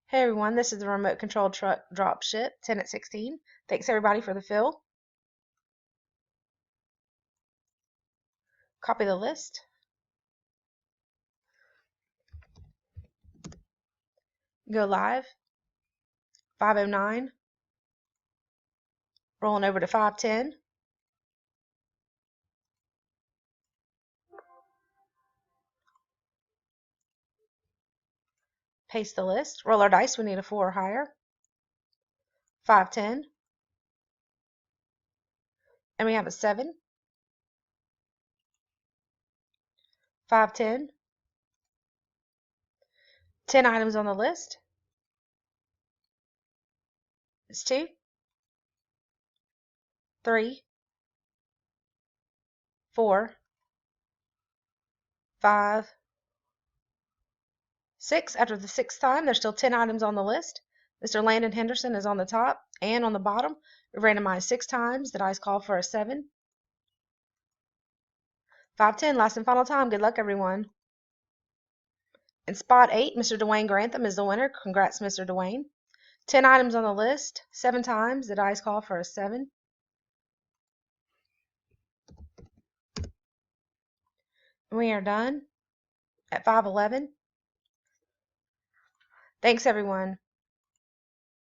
Hey everyone, this is the remote control truck drop ship 10 at 16. Thanks everybody for the fill. Copy the list. Go live. 509. Rolling over to 510. Paste the list. Roll our dice. We need a 4 or higher. 510. And we have a 7. 510. 10 items on the list. It's 2, 3, 4, 5, 6. After the 6th time, there's still 10 items on the list. Mr. Landon Henderson is on the top and on the bottom. We randomized 6 times. The dice call for a 7. 510, last and final time. Good luck, everyone. In spot 8, Mr. Dwayne Grantham is the winner. Congrats, Mr. Dwayne. 10 items on the list, 7 times. The dice call for a 7. We are done at 511. Thanks, everyone.